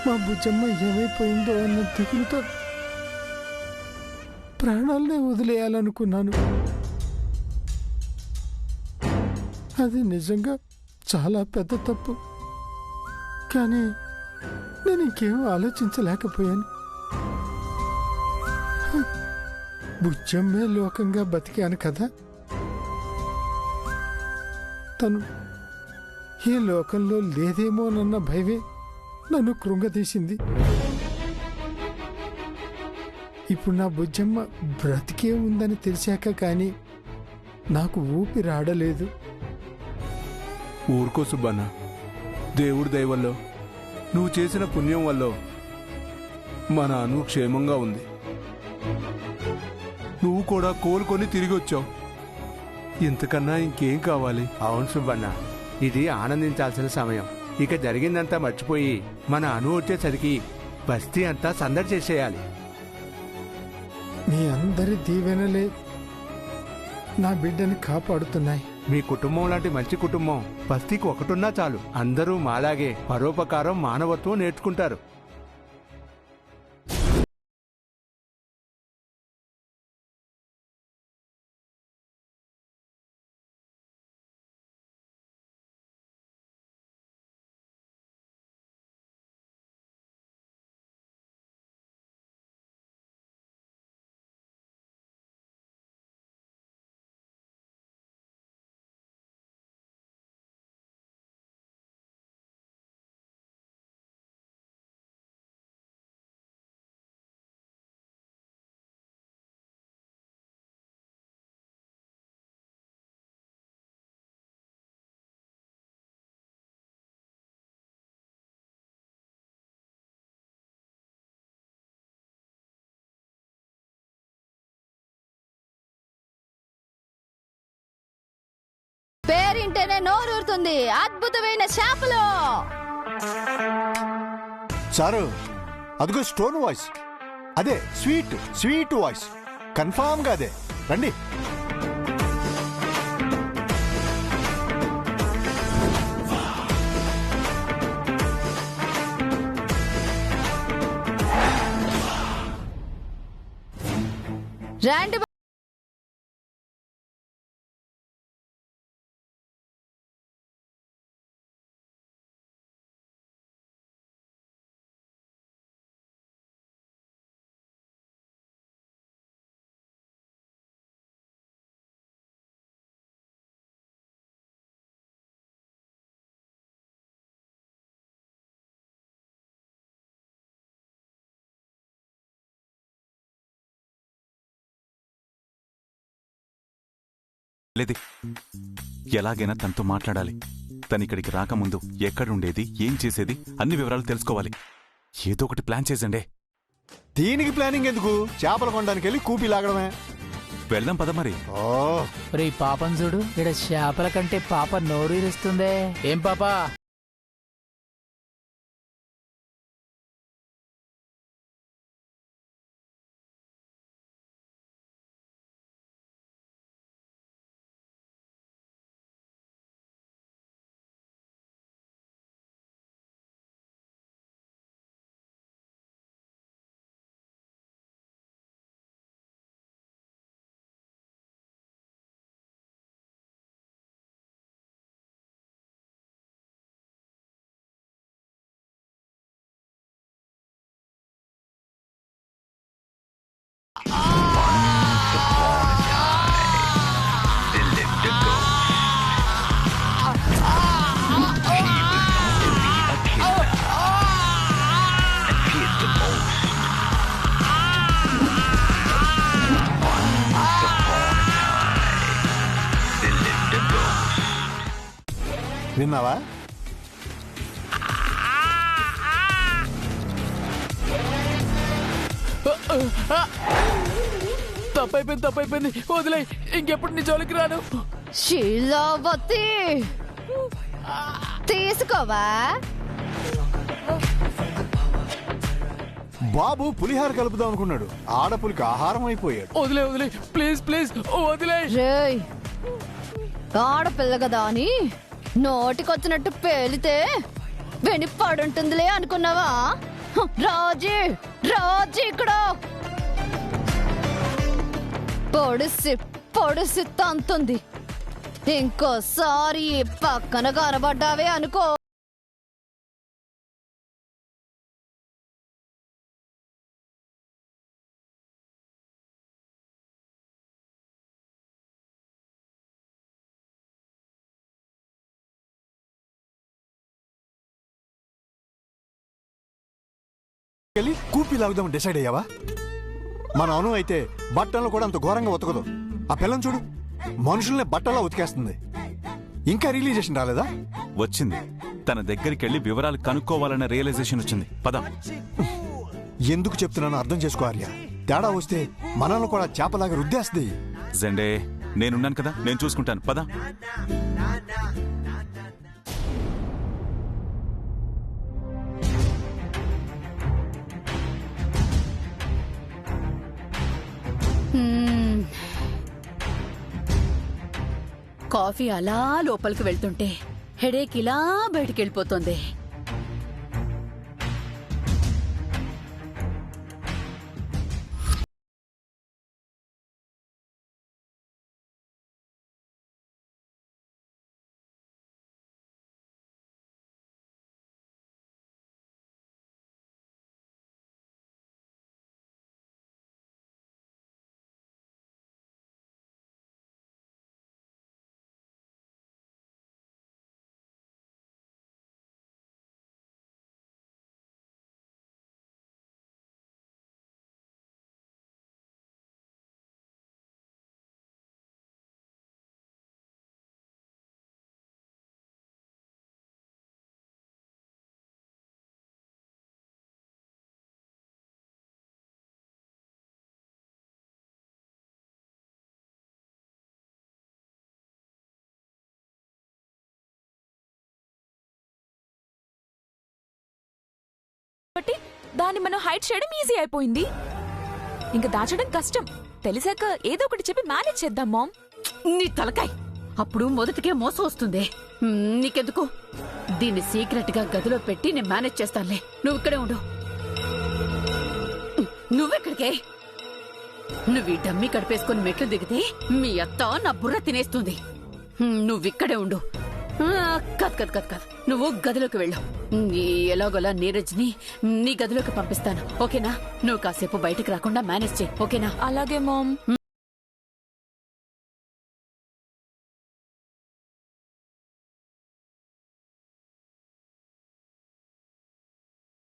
మా బుజ్జమ్మ ఏమైపోయిందో అన్న దిగులుతో ప్రాణాలనే వదిలేయాలనుకున్నాను. అది నిజంగా చాలా పెద్ద తప్పు. కానీ నేను ఇంకేం ఆలోచించలేకపోయాను. బుజ్జమ్మే లోకంగా బతికాను కదా. తను ఈ లోకంలో లేదేమోనన్న భయమే నన్ను కృంగదీసింది. ఇప్పుడు నా బుజ్జమ్మ బ్రతికే ఉందని తెలిసాక కానీ నాకు ఊపిరాడలేదు. ఊరుకో సుబ్బన్న, దేవుడి దయ వల్ల నువ్వు చేసిన పుణ్యం వల్ల మన అను క్షేమంగా ఉంది. నువ్వు కూడా కోలుకొని తిరిగి వచ్చావు. ఇంతకన్నా ఇంకేం కావాలి? అవును సుబ్బన్న, ఇది ఆనందించాల్సిన సమయం. ఇక జరిగిందంతా మర్చిపోయి మన అను వచ్చేసరికి బస్తీ అంతా సందడి చేసేయాలి. మీ అందరి దీవెనలే నా బిడ్డని కాపాడుతున్నాయి. మీ కుటుంబం లాంటి మంచి కుటుంబం బస్తీకి ఒకటున్నా చాలు. అందరూ మాలాగే పరోపకారం, మానవత్వం నేర్చుకుంటారు. పేరింటేనే నోరూరుతుంది. అద్భుతమైన చేపలు. సారు, అదిగో స్టోన్ వాయిస్. అదే స్వీట్ స్వీట్ వాయిస్. కన్ఫామ్ గా అదే. రండి. రండి. లేది, ఎలాగైనా తనతో మాట్లాడాలి. తనిక్కడికి రాకముందు ఎక్కడుండేది, ఏం చేసేది అన్ని వివరాలు తెలుసుకోవాలి. ఏదో ఒకటి ప్లాన్ చేసండి. దీనికి ప్లానింగ్ ఎందుకు? చేపలు కొనడానికి వెళ్ళి కూపి లాగడమే. వెళ్దాం పద మరి. రే పాపం చూడు, ఇక్కడ చేపల కంటే పాప నోరూరిస్తుందే. ఏం పాపా? విన్నావా? తప్పైపోయింది. వదిలే, ఇంకెప్పుడు నీ జోలికి రాను. శీలావతి, తీసుకోవా? బాబు పులిహార కలుపుదాం అనుకున్నాడు. ఆడపులికి ఆహారం అయిపోయాడు. వదిలే ప్లీజ్ వదిలే. రేయ్, ఆడపిల్ల కదా అని నోటికొచ్చినట్టు పేలితే వెనిపాడుంటుందిలే అనుకున్నావా? రాజీ రాజీ ఇక్కడ పొడిసి తంతుంది. ఇంకోసారి ఈ పక్కన కనబడ్డావే అనుకో. వెళ్ళి కూపి లాగుదాం డిసైడ్ అయ్యావా? మన అను అయితే బట్టలు కూడా అంత ఘోరంగా ఉతకదు. ఆ పిల్లని చూడు, మనుషుల్ని బట్టలా ఉతికేస్తుంది. ఇంకా రియలైజేషన్ రాలేదా? వచ్చింది. తన దగ్గరికి వెళ్ళి వివరాలు కనుక్కోవాలన్న రియలైజేషన్ వచ్చింది. పద. ఎందుకు చెప్తున్నానో అర్థం చేసుకో ఆర్య. తేడా వస్తే మనల్ని కూడా చేపలాగా రుద్దేస్తుంది. జెండే, నేనున్నాను కదా, నేను చూసుకుంటాను. పద. కాఫీ అలా లోపలికి వెళ్తుంటే హెడేక్ ఇలా బయటికి వెళ్ళిపోతుంది. దాన్ని మనం హైడ్ చేయడం ఈజీ అయిపోయింది. ఇంకా దాచడం కష్టం. తెలిసాక ఏదో ఒకటి చెప్పి మేనేజ్ చేద్దాం మామ్. నీ తలకాయ్, అప్పుడు మొదటికే మోసం వస్తుంది. నీకెందుకు? దీన్ని సీక్రెట్ గా గదిలో పెట్టి నేను మేనేజ్ చేస్తానులే. నువ్వు ఇక్కడే ఉండు. నువ్వెక్కడికే? నువ్వు ఈ డమ్మీ కడిపేసుకుని మెట్లు దిగితే మీ అత్త నా బుర్ర తినేస్తుంది. నువ్విక్కడే ఉండు. కాదు, నువ్వు గదిలోకి వెళ్ళు. ఎలాగోలా నీరజ్ని నీ గదిలోకి పంపిస్తాను, ఓకేనా? నువ్వు కాసేపు బయటకు రాకుండా మేనేజ్ చేయి, ఓకేనా? అలాగే మామ్.